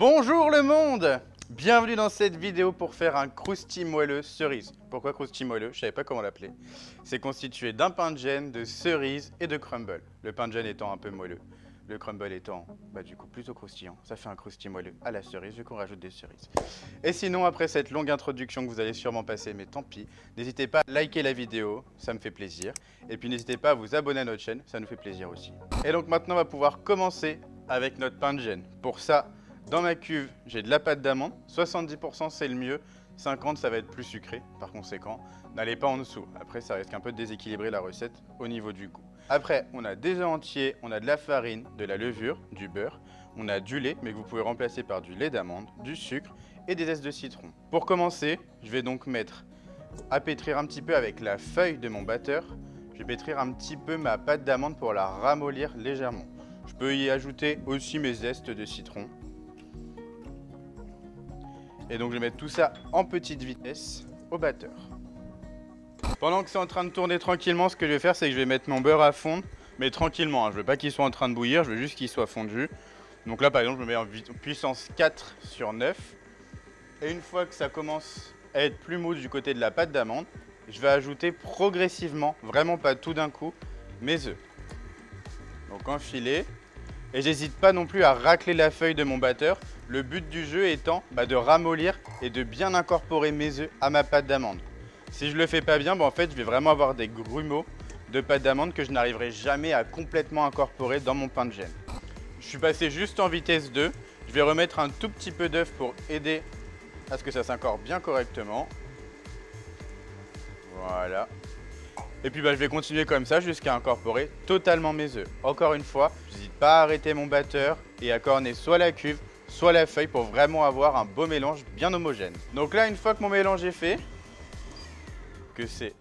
Bonjour le monde! Bienvenue dans cette vidéo pour faire un croustille moelleux cerise. Pourquoi croustille moelleux? Je savais pas comment l'appeler. C'est constitué d'un pain de gêne, de cerise et de crumble. Le pain de gêne étant un peu moelleux, le crumble étant du coup plutôt croustillant. Ça fait un croustille moelleux à la cerise vu qu'on rajoute des cerises. Et sinon, après cette longue introduction que vous allez sûrement passer, mais tant pis, n'hésitez pas à liker la vidéo, ça me fait plaisir. Et puis n'hésitez pas à vous abonner à notre chaîne, ça nous fait plaisir aussi. Et donc maintenant, on va pouvoir commencer avec notre pain de gêne. Pour ça, dans ma cuve, j'ai de la pâte d'amande, 70% c'est le mieux, 50% ça va être plus sucré, par conséquent, n'allez pas en dessous. Après, ça risque un peu de déséquilibrer la recette au niveau du goût. Après, on a des œufs entiers, on a de la farine, de la levure, du beurre, on a du lait, mais que vous pouvez remplacer par du lait d'amande, du sucre et des zestes de citron. Pour commencer, je vais donc mettre à pétrir un petit peu avec la feuille de mon batteur. Je vais pétrir un petit peu ma pâte d'amande pour la ramollir légèrement. Je peux y ajouter aussi mes zestes de citron. Et donc je vais mettre tout ça en petite vitesse au batteur. Pendant que c'est en train de tourner tranquillement, ce que je vais faire, c'est que je vais mettre mon beurre à fondre, mais tranquillement. Je ne veux pas qu'il soit en train de bouillir, je veux juste qu'il soit fondu. Donc là, par exemple, je me mets en puissance 4 sur 9. Et une fois que ça commence à être plus mou du côté de la pâte d'amande, je vais ajouter progressivement, vraiment pas tout d'un coup, mes œufs. Donc enfiler. Et j'hésite pas non plus à racler la feuille de mon batteur. Le but du jeu étant de ramollir et de bien incorporer mes œufs à ma pâte d'amande. Si je le fais pas bien, en fait, je vais vraiment avoir des grumeaux de pâte d'amande que je n'arriverai jamais à complètement incorporer dans mon pain de gêne. Je suis passé juste en vitesse 2. Je vais remettre un tout petit peu d'œuf pour aider à ce que ça s'incorpore bien correctement. Voilà. Et puis je vais continuer comme ça jusqu'à incorporer totalement mes œufs. Encore une fois, je n'hésite pas à arrêter mon batteur et à corner soit la cuve, soit la feuille pour vraiment avoir un beau mélange bien homogène. Donc là, une fois que mon mélange est fait, que c'est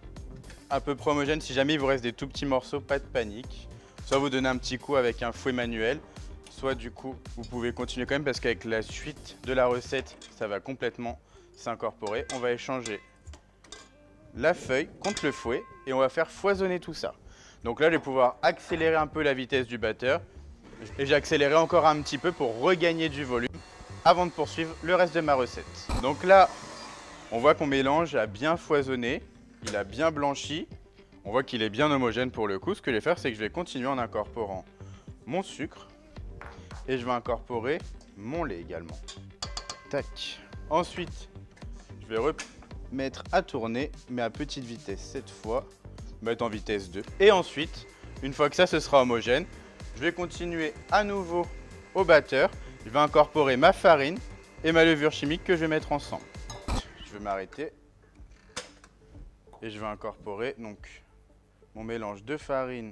à peu près homogène, si jamais il vous reste des tout petits morceaux, pas de panique. Soit vous donnez un petit coup avec un fouet manuel, soit du coup, vous pouvez continuer quand même parce qu'avec la suite de la recette, ça va complètement s'incorporer. On va échanger la feuille contre le fouet et on va faire foisonner tout ça. Donc là, je vais pouvoir accélérer un peu la vitesse du batteur et j'ai accéléré encore un petit peu pour regagner du volume avant de poursuivre le reste de ma recette. Donc là, on voit qu'on mélange a bien foisonné, il a bien blanchi, on voit qu'il est bien homogène pour le coup. Ce que je vais faire, c'est que je vais continuer en incorporant mon sucre et je vais incorporer mon lait également. Tac. Ensuite, je vais mettre à tourner, mais à petite vitesse cette fois, mettre en vitesse 2. Et ensuite, une fois que ça, ce sera homogène, je vais continuer à nouveau au batteur. Je vais incorporer ma farine et ma levure chimique que je vais mettre ensemble. Je vais m'arrêter et je vais incorporer donc mon mélange de farine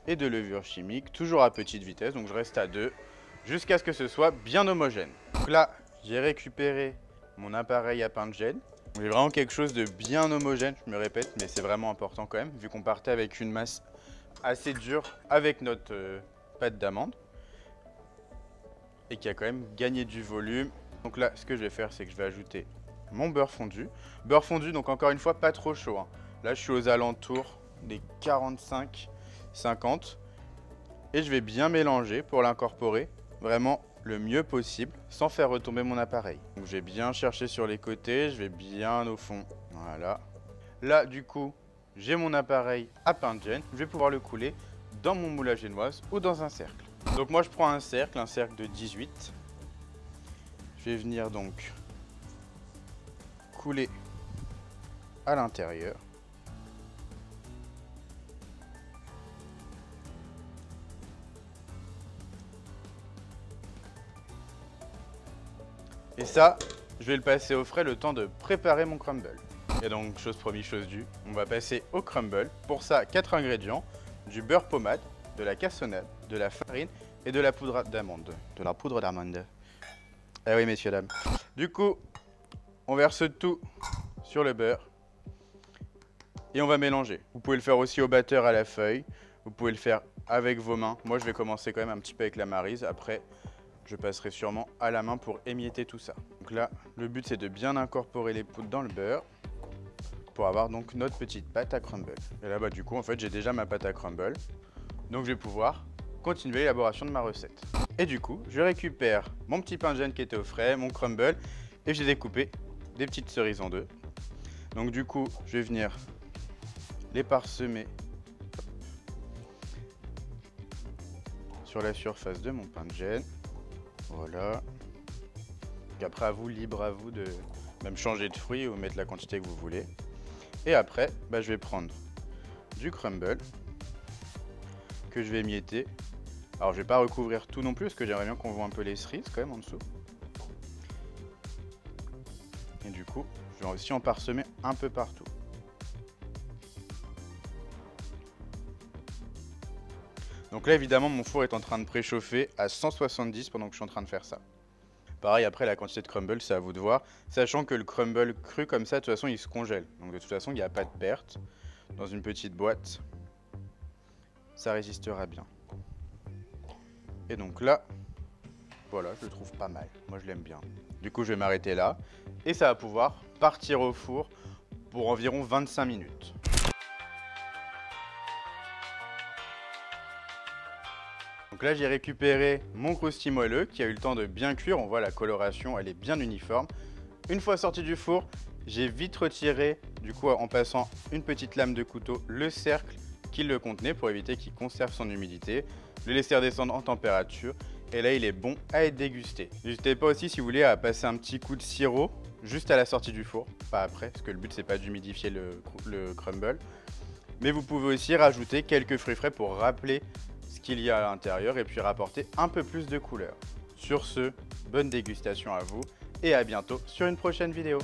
et de levure chimique, toujours à petite vitesse, donc je reste à 2, jusqu'à ce que ce soit bien homogène. Donc là, j'ai récupéré mon appareil à pain de gêne. J'ai vraiment quelque chose de bien homogène, je me répète, mais c'est vraiment important quand même, vu qu'on partait avec une masse assez dure avec notre pâte d'amande et qui a quand même gagné du volume. Donc là, ce que je vais faire, c'est que je vais ajouter mon beurre fondu. Beurre fondu, donc encore une fois, pas trop chaud. Là, je suis aux alentours des 45-50 et je vais bien mélanger pour l'incorporer vraiment le mieux possible sans faire retomber mon appareil. Donc je vais bien chercher sur les côtés, je vais bien au fond. Voilà. Là, du coup, j'ai mon appareil à pain de gêne. Je vais pouvoir le couler dans mon moule à génoise ou dans un cercle. Donc moi, je prends un cercle de 18. Je vais venir donc couler à l'intérieur. Et ça, je vais le passer au frais le temps de préparer mon crumble. Et donc, chose promise, chose due, on va passer au crumble. Pour ça, 4 ingrédients, du beurre pommade, de la cassonade, de la farine et de la poudre d'amande. De la poudre d'amande. Eh oui, messieurs, dames. Du coup, on verse tout sur le beurre et on va mélanger. Vous pouvez le faire aussi au batteur à la feuille, vous pouvez le faire avec vos mains. Moi, je vais commencer quand même un petit peu avec la maryse. Après, je passerai sûrement à la main pour émietter tout ça. Donc là, le but, c'est de bien incorporer les poudres dans le beurre pour avoir donc notre petite pâte à crumble. Et là, du coup, en fait, j'ai déjà ma pâte à crumble. Donc, je vais pouvoir continuer l'élaboration de ma recette. Et du coup, je récupère mon petit pain de gêne qui était au frais, mon crumble, et j'ai découpé des petites cerises en deux. Donc du coup, je vais venir les parsemer sur la surface de mon pain de gêne. Voilà. Et après, à vous, libre à vous de même changer de fruit ou mettre la quantité que vous voulez. Et après, je vais prendre du crumble que je vais mietter. Alors, je vais pas recouvrir tout non plus parce que j'aimerais bien qu'on voit un peu les cerises quand même en dessous. Et du coup, je vais aussi en parsemer un peu partout. Donc là, évidemment, mon four est en train de préchauffer à 170 pendant que je suis en train de faire ça. Pareil, après, la quantité de crumble, c'est à vous de voir. Sachant que le crumble cru comme ça, de toute façon, il se congèle. Donc de toute façon, il n'y a pas de perte. Dans une petite boîte, ça résistera bien. Et donc là, voilà, je le trouve pas mal. Moi, je l'aime bien. Du coup, je vais m'arrêter là. Et ça va pouvoir partir au four pour environ 25 minutes. Donc là, j'ai récupéré mon croustille moelleux qui a eu le temps de bien cuire. On voit la coloration, elle est bien uniforme. Une fois sorti du four, j'ai vite retiré, du coup en passant une petite lame de couteau, le cercle qui le contenait pour éviter qu'il conserve son humidité. Le laisser redescendre en température et là, il est bon à être dégusté. N'hésitez pas aussi, si vous voulez, à passer un petit coup de sirop juste à la sortie du four, pas après, parce que le but, c'est pas d'humidifier le crumble. Mais vous pouvez aussi rajouter quelques fruits frais pour rappeler ce qu'il y a à l'intérieur et puis rapporter un peu plus de couleur. Sur ce, bonne dégustation à vous et à bientôt sur une prochaine vidéo.